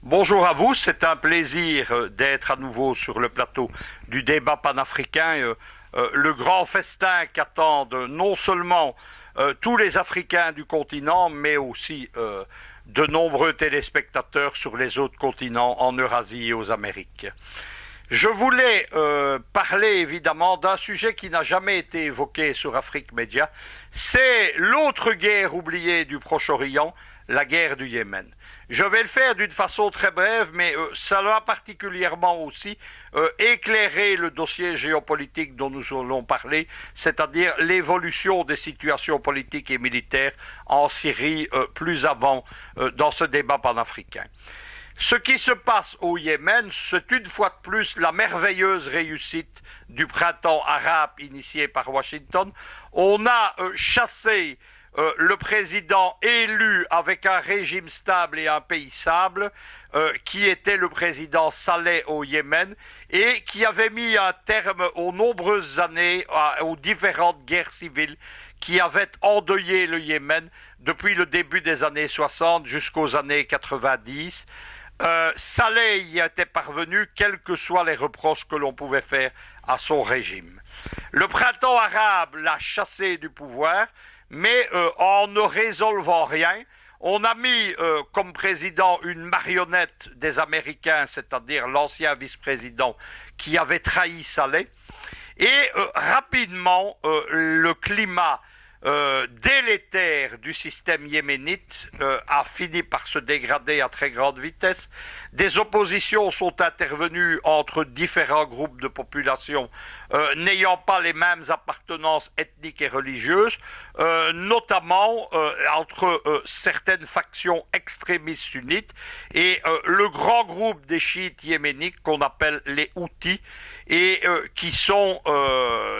Bonjour à vous, c'est un plaisir d'être à nouveau sur le plateau du débat panafricain, le grand festin qu'attendent non seulement tous les Africains du continent, mais aussi de nombreux téléspectateurs sur les autres continents, en Eurasie et aux Amériques. Je voulais parler évidemment d'un sujet qui n'a jamais été évoqué sur Afrique Média, c'est l'autre guerre oubliée du Proche-Orient, la guerre du Yémen. Je vais le faire d'une façon très brève, mais ça va particulièrement aussi éclairer le dossier géopolitique dont nous allons parler, c'est-à-dire l'évolution des situations politiques et militaires en Syrie plus avant dans ce débat panafricain. Ce qui se passe au Yémen, c'est une fois de plus la merveilleuse réussite du printemps arabe initié par Washington. On a chassé le président élu avec un régime stable et un pays stable, qui était le président Saleh au Yémen, et qui avait mis un terme aux nombreuses années, aux différentes guerres civiles qui avaient endeuillé le Yémen depuis le début des années 60 jusqu'aux années 90. Saleh y était parvenu, quels que soient les reproches que l'on pouvait faire à son régime. Le printemps arabe l'a chassé du pouvoir, mais en ne résolvant rien, on a mis comme président une marionnette des Américains, c'est-à-dire l'ancien vice-président qui avait trahi Saleh, et rapidement le climat délétère du système yéménite a fini par se dégrader à très grande vitesse. Des oppositions sont intervenues entre différents groupes de population n'ayant pas les mêmes appartenances ethniques et religieuses, notamment entre certaines factions extrémistes sunnites et le grand groupe des chiites yéménites qu'on appelle les Houthis et qui sont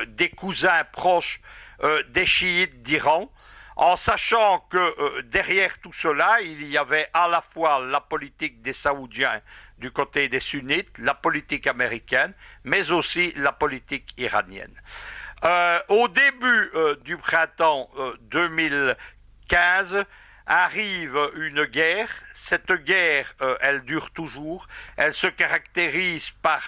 des cousins proches des chiites d'Iran, en sachant que derrière tout cela, il y avait à la fois la politique des Saoudiens du côté des sunnites, la politique américaine, mais aussi la politique iranienne. Au début du printemps 2015, arrive une guerre. Cette guerre, elle dure toujours. Elle se caractérise par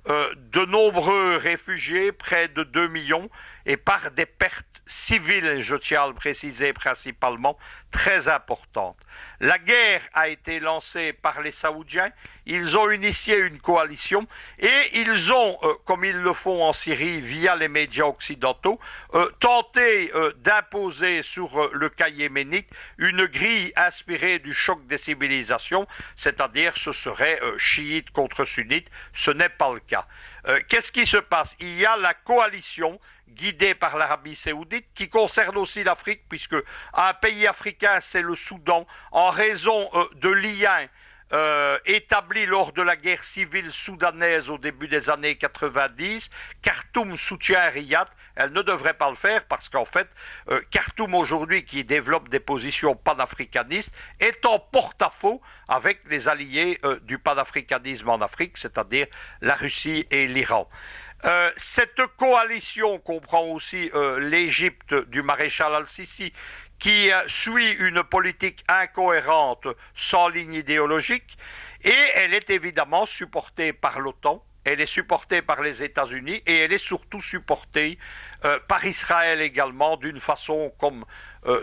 de nombreux réfugiés, près de 2 millions, et par des pertes civiles, je tiens à le préciser principalement, très importantes. La guerre a été lancée par les Saoudiens, ils ont initié une coalition et ils ont, comme ils le font en Syrie via les médias occidentaux, tenté d'imposer sur le cas yéménite une grille inspirée du choc des civilisations, c'est-à-dire ce serait chiite contre sunnite, ce n'est pas le cas. Qu'est-ce qui se passe? Il y a la coalition guidée par l'Arabie saoudite, qui concerne aussi l'Afrique, puisque un pays africain, c'est le Soudan, en raison de liens établis lors de la guerre civile soudanaise au début des années 90. Khartoum soutient Riyad. Elle ne devrait pas le faire parce qu'en fait, Khartoum aujourd'hui, qui développe des positions panafricanistes, est en porte-à-faux avec les alliés du panafricanisme en Afrique, c'est-à-dire la Russie et l'Iran. Cette coalition comprend aussi l'Égypte du maréchal al-Sisi, qui suit une politique incohérente sans ligne idéologique, et elle est évidemment supportée par l'OTAN, elle est supportée par les États-Unis, et elle est surtout supportée par Israël également, d'une façon comme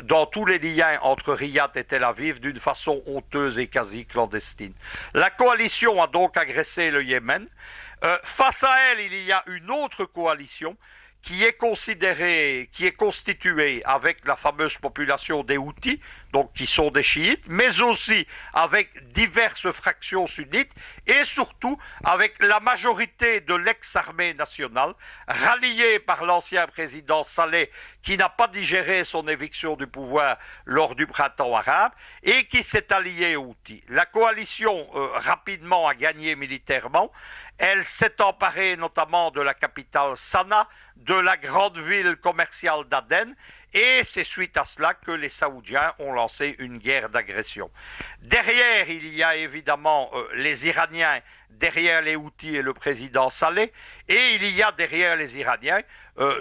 dans tous les liens entre Riyad et Tel Aviv, d'une façon honteuse et quasi clandestine. La coalition a donc agressé le Yémen. Face à elle, il y a une autre coalition qui est constituée avec la fameuse population des Houthis, donc qui sont des chiites, mais aussi avec diverses fractions sunnites et surtout avec la majorité de l'ex-armée nationale, ralliée par l'ancien président Saleh, qui n'a pas digéré son éviction du pouvoir lors du printemps arabe et qui s'est alliée aux Houthis. La coalition rapidement a gagné militairement. Elle s'est emparée notamment de la capitale Sanaa, de la grande ville commerciale d'Aden, et c'est suite à cela que les Saoudiens ont lancé une guerre d'agression. Derrière, il y a évidemment les Iraniens derrière les Houthis et le président Saleh, et il y a derrière les Iraniens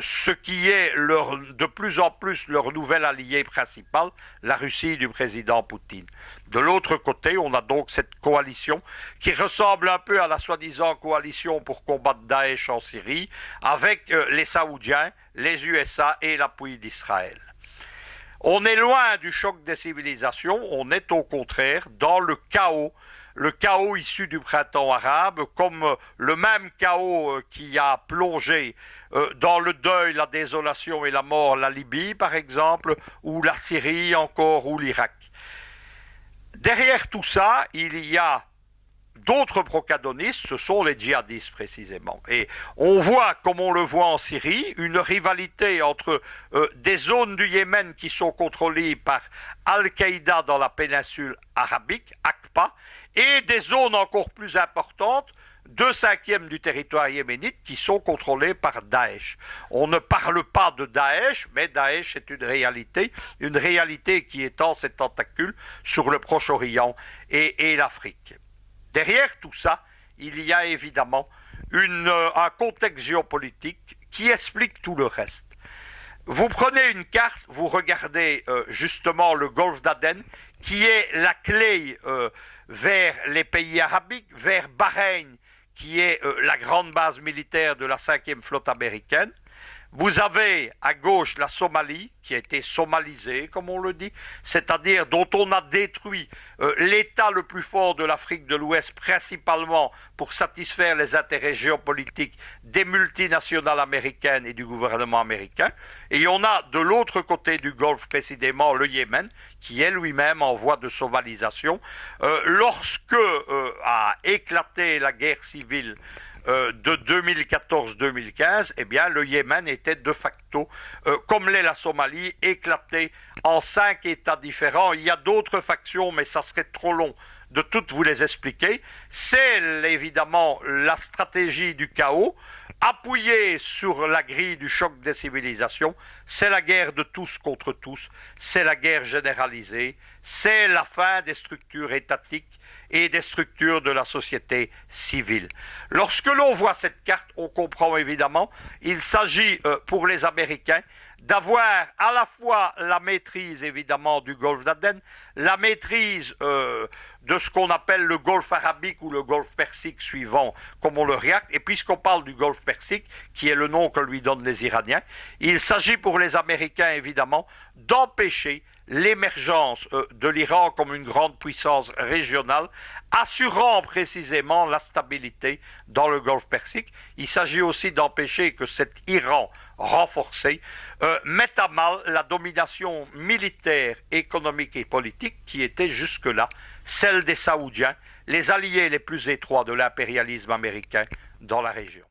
ce qui est de plus en plus leur nouvel allié principal, la Russie du président Poutine. De l'autre côté, on a donc cette coalition qui ressemble un peu à la soi-disant coalition pour combattre Daesh en Syrie, avec les Saoudiens, les USA et l'appui d'Israël. On est loin du choc des civilisations, on est au contraire dans le chaos issu du printemps arabe, comme le même chaos qui a plongé dans le deuil, la désolation et la mort la Libye, par exemple, ou la Syrie encore, ou l'Irak. Derrière tout ça, il y a d'autres protagonistes, ce sont les djihadistes précisément. Et on voit, comme on le voit en Syrie, une rivalité entre des zones du Yémen qui sont contrôlées par Al-Qaïda dans la péninsule arabique, AQPA, et des zones encore plus importantes, 2/5 du territoire yéménite, qui sont contrôlées par Daesh. On ne parle pas de Daesh, mais Daesh est une réalité qui étend ses tentacules sur le Proche-Orient et l'Afrique. Derrière tout ça, il y a évidemment un contexte géopolitique qui explique tout le reste. Vous prenez une carte, vous regardez justement le golfe d'Aden, qui est la clé vers les pays arabiques, vers Bahreïn, qui est la grande base militaire de la 5e flotte américaine. Vous avez à gauche la Somalie, qui a été somalisée, comme on le dit, c'est-à-dire dont on a détruit l'État le plus fort de l'Afrique de l'Ouest, principalement pour satisfaire les intérêts géopolitiques des multinationales américaines et du gouvernement américain. Et on a de l'autre côté du Golfe, précisément le Yémen, qui est lui-même en voie de somalisation. Lorsque a éclaté la guerre civile de 2014-2015, eh bien, le Yémen était de facto, comme l'est la Somalie, éclaté en 5 États différents. Il y a d'autres factions, mais ça serait trop long de toutes vous les expliquer. C'est évidemment la stratégie du chaos, appuyée sur la grille du choc des civilisations. C'est la guerre de tous contre tous, c'est la guerre généralisée, c'est la fin des structures étatiques et des structures de la société civile. Lorsque l'on voit cette carte, on comprend évidemment, il s'agit pour les Américains d'avoir à la fois la maîtrise évidemment du golfe d'Aden, la maîtrise de ce qu'on appelle le golfe arabique ou le golfe persique suivant comme on le regarde, et puisqu'on parle du golfe persique, qui est le nom que lui donnent les Iraniens, il s'agit pour les Américains évidemment d'empêcher l'émergence de l'Iran comme une grande puissance régionale, assurant précisément la stabilité dans le golfe Persique. Il s'agit aussi d'empêcher que cet Iran renforcé mette à mal la domination militaire, économique et politique qui était jusque-là celle des Saoudiens, les alliés les plus étroits de l'impérialisme américain dans la région.